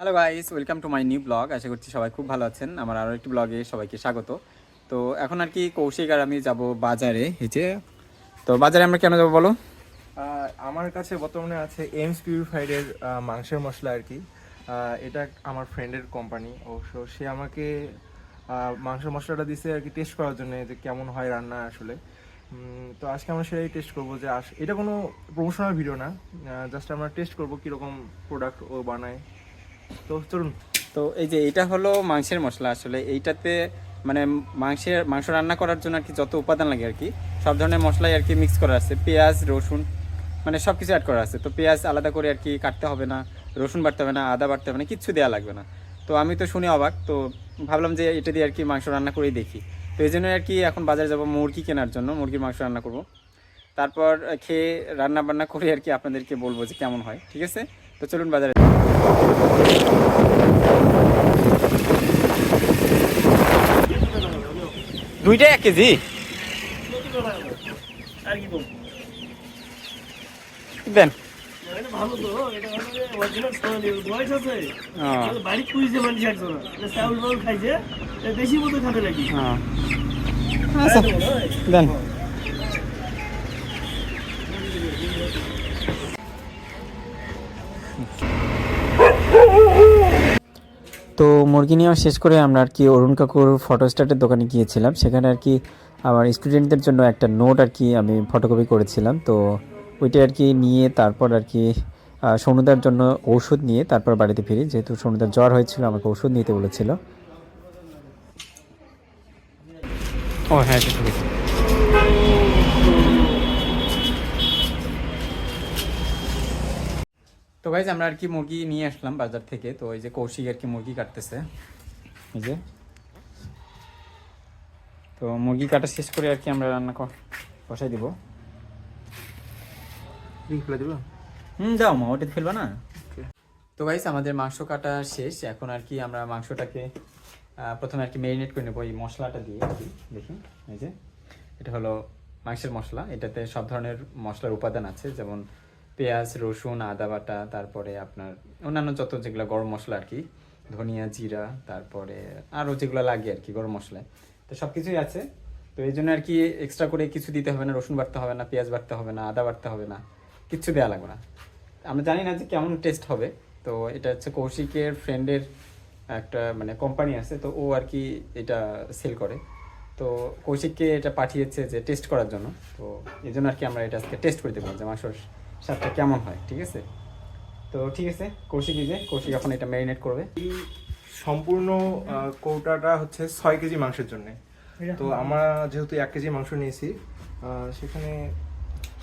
Hello guys, welcome to my new blog. আশা করছি সবাই খুব ভালো আছেন। আমার আরও একটি ব্লগে সবাইকে স্বাগত। তো এখন আর কি কৌশিক আর আমি যাব বাজারে। এই যে, তো বাজারে আমরা কেন যাবো বলো? আমার কাছে বর্তমানে আছে এমস পিউরিফাইডের মাংসের মশলা আর কি। এটা আমার ফ্রেন্ডের কোম্পানি অবশ্য। সে আমাকে মাংসের মশলাটা দিছে আর কি টেস্ট করার জন্য, যে কেমন হয় রান্না আসলে। তো আজকে আমরা সেটাই টেস্ট করবো। যে এটা কোনো প্রমোশনাল ভিডিও না, জাস্ট আমরা টেস্ট করবো কীরকম প্রোডাক্ট ও বানায়। তো চলুন। তো এই যে এটা হলো মাংসের মশলা। আসলে এইটাতে মানে মাংস রান্না করার জন্য আর কি যত উপাদান লাগে আর কি সব ধরনের মশলাই আর কি মিক্স করা আছে। পেঁয়াজ, রসুন, মানে সব কিছু অ্যাড করা আছে। তো পেঁয়াজ আলাদা করে আর কি কাটতে হবে না, রসুন বাটতে হবে না, আদা বাটতে হবে না, কিচ্ছু দেওয়া লাগবে না। তো আমি তো শুনে অবাক, তো ভাবলাম যে এটা দিয়ে আর কি মাংস রান্না করেই দেখি। তো এই জন্য আর কি এখন বাজারে যাব মুরগি কেনার জন্য, মুরগির মাংস রান্না করব। তারপর খেয়ে রান্না বান্না করে আর কি আপনাদেরকে বলবো যে কেমন হয়। ঠিক আছে, তো চলুন বাজারে। দুইটা 1 কেজি দেন। আচ্ছা দেন। তো মুরগি নেওয়া শেষ করে আমরা আর কি অরুণ কাকুর ফটোস্ট্যাটের দোকানে গিয়েছিলাম। সেখানে আর কি আমার স্টুডেন্টদের জন্য একটা নোট আর কি আমি ফটোকপি করেছিলাম। তো ওইটা আর কি নিয়ে তারপর আর কি সনুদার জন্য ওষুধ নিয়ে তারপর বাড়িতে ফিরি, যেহেতু সনুদার জ্বর হয়েছিল, আমাকে ওষুধ নিতে বলেছিল। ও হ্যাঁ, ঠিক আছে। তো গাইজ আমরা আর কি মুরগি নিয়ে আসলাম বাজার থেকে। তো এই যে কৌশিক আর কি মুরগি কাটতেছে, এই যে। তো মুরগি কাটা শেষ করে আর কি আমরা রান্না বসাই দিব। ফেলে দেবো? যাও মা, ওটা ফেলবা না। তো গাইজ আমাদের মাংস কাটা শেষ। এখন আর কি আমরা মাংসটাকে প্রথমে আর কি ম্যারিনেট করে নেবো এই মশলাটা দিয়ে আর কি। দেখি, এই যে এটা হলো মাংসের মশলা। এটাতে সব ধরনের মশলার উপাদান আছে, যেমন পেঁয়াজ, রসুন, আদা বাটা, তারপরে আপনার অন্যান্য যত যেগুলো গরম মশলা আর কি, ধনিয়া, জিরা, তারপরে আরও যেগুলো লাগে আর কি গরম মশলায়, তো সব কিছুই আছে। তো এই জন্য আর কি এক্সট্রা করে কিছু দিতে হবে না, রসুন বাটতে হবে না, পেঁয়াজ বাটতে হবে না, আদা বাটতে হবে না, কিচ্ছু দেওয়া লাগবে না। আমরা জানি না যে কেমন টেস্ট হবে। তো এটা হচ্ছে কৌশিকের ফ্রেন্ডের একটা মানে কোম্পানি আছে, তো ও আর কি এটা সেল করে। তো কৌশিককে এটা পাঠিয়েছে যে টেস্ট করার জন্য। তো এই জন্য আর কি আমরা এটা আজকে টেস্ট করে দেবো যে মাংসর স্বাদটা কেমন হয়। ঠিক আছে, তো ঠিক আছে। কৌশিক এখন এটা ম্যারিনেট করবে। এই সম্পূর্ণ কৌটাটা হচ্ছে 6 কেজি মাংসের জন্য। তো আমরা যেহেতু 1 কেজি মাংস নিয়েছি, সেখানে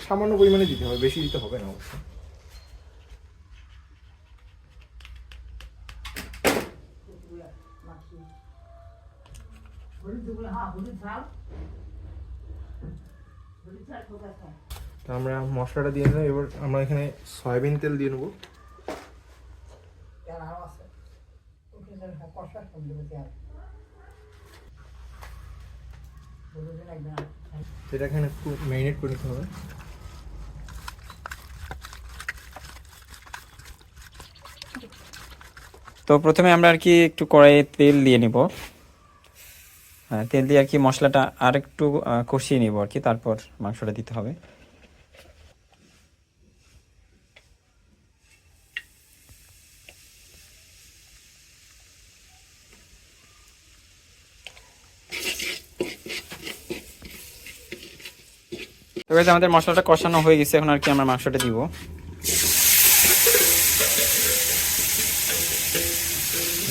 সামান্য পরিমাণে দিতে হবে, বেশি দিতে হবে না অবশ্য। তো আমরা মশলাটা দিয়ে নেব। এবার আমরা এখানে সয়াবিন তেল দিয়ে নেবো। সেটা এখানে একটু ম্যারিনেট করে নিতে হবে। তো প্রথমে আমরা আর কি একটু কড়াইয়ে তেল দিয়ে নিব। হ্যাঁ, তেল দিয়ে আর কি মশলাটা আর একটু কষিয়ে নিব আর কি, তারপর মাংসটা দিতে হবে। তো গাইস আমাদের মশলাটা কষানো হয়ে গেছে, এখন আর কি আমরা মাংসটা দিব।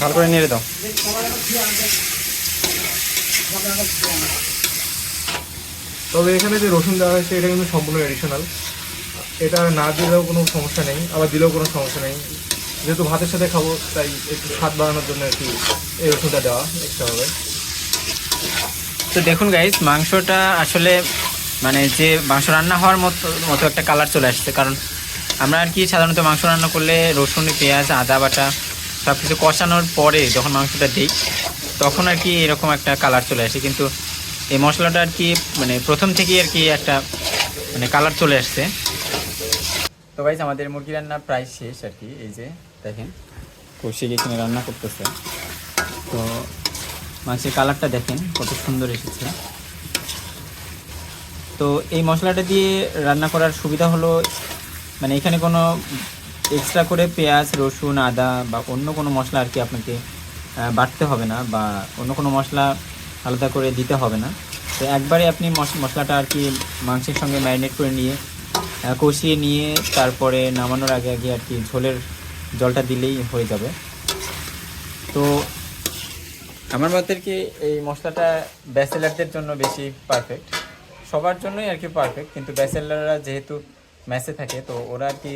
ভালো করে নেড়ে দাও। তবে এখানে যে রসুন দেওয়া হয়েছে এটা কিন্তু সম্পূর্ণ এডিশনাল। এটা না দিলেও কোনো সমস্যা নেই, আবার দিলেও কোনো সমস্যা নেই। যেহেতু ভাতের সাথে খাবো, তাই একটু স্বাদ বাড়ানোর জন্য আর কি এই রসুনটা দেওয়া এক্সট্রা হবে। তো দেখুন গাইস, মাংসটা আসলে মানে যে মাংস রান্না হওয়ার মতো একটা কালার চলে আসছে। কারণ আমরা আর কি সাধারণত মাংস রান্না করলে রসুন, পেঁয়াজ, আদা বাটা সব কিছু কষানোর পরে যখন মাংসটা দিই, তখন আর কি এরকম একটা কালার চলে আসে। কিন্তু এই মশলাটা আর কি মানে প্রথম থেকেই আর কি একটা মানে কালার চলে আসছে। তো গাইস আমাদের মুরগি রান্না প্রায় শেষ আর কি। এই যে দেখেন, কৌশিক এখানে রান্না করতেছে। তো মাংসের কালারটা দেখেন কত সুন্দর এসেছে। তো এই মশলাটা দিয়ে রান্না করার সুবিধা হলো মানে এখানে কোনো এক্সট্রা করে পেঁয়াজ রসুন আদা বা অন্য কোনো মশলা আর কি আপনাকে বাটতে হবে না, বা অন্য কোনো মশলা আলাদা করে দিতে হবে না। তো একবারে আপনি মশলাটা আর কি মাংসের সঙ্গে ম্যারিনেট করে নিয়ে কষিয়ে নিয়ে তারপরে নামানোর আগে আগে আর কি ঝোলের জলটা দিলেই হয়ে যাবে। তো আমার মতে কি এই মশলাটা ব্যাচেলারদের জন্য বেশি পারফেক্ট, সবার জন্যই আর কি পারফেক্ট, কিন্তু ব্যাচেলাররা যেহেতু মেসে থাকে তো ওরা আর কি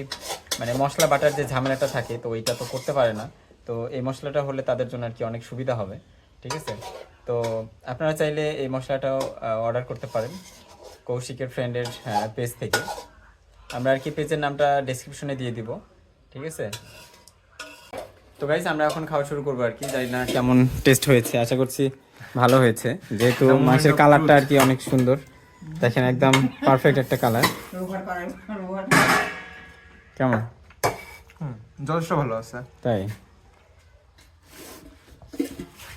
মানে মশলা বাটার যে ঝামেলাটা থাকে তো ওইটা তো করতে পারে না। তো এই মশলাটা হলে তাদের জন্য আর কি অনেক সুবিধা হবে, ঠিক আছে। তো আপনারা চাইলে এই মশলাটাও অর্ডার করতে পারেন কৌশিকের ফ্রেন্ডের পেজ থেকে। আমরা আর কি পেজের নামটা ডেসক্রিপশনে দিয়ে দিব, ঠিক আছে। তো গাইস আমরা এখন খাওয়া শুরু করবো আর কি, জানি না কেমন টেস্ট হয়েছে, আশা করছি ভালো হয়েছে, যেহেতু মাংসের কালারটা আর কি অনেক সুন্দর, দেখেন একদম পারফেক্ট একটা কালার। কেমন? যথেষ্ট ভালো আছে। তাই?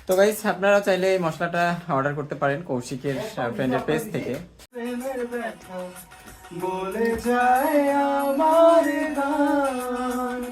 তো গাইস আপনারা চাইলে এই মশলাটা অর্ডার করতে পারেন কৌশিকের ফ্রেন্ডের পেজ থেকে। বলে যায় আমার গান।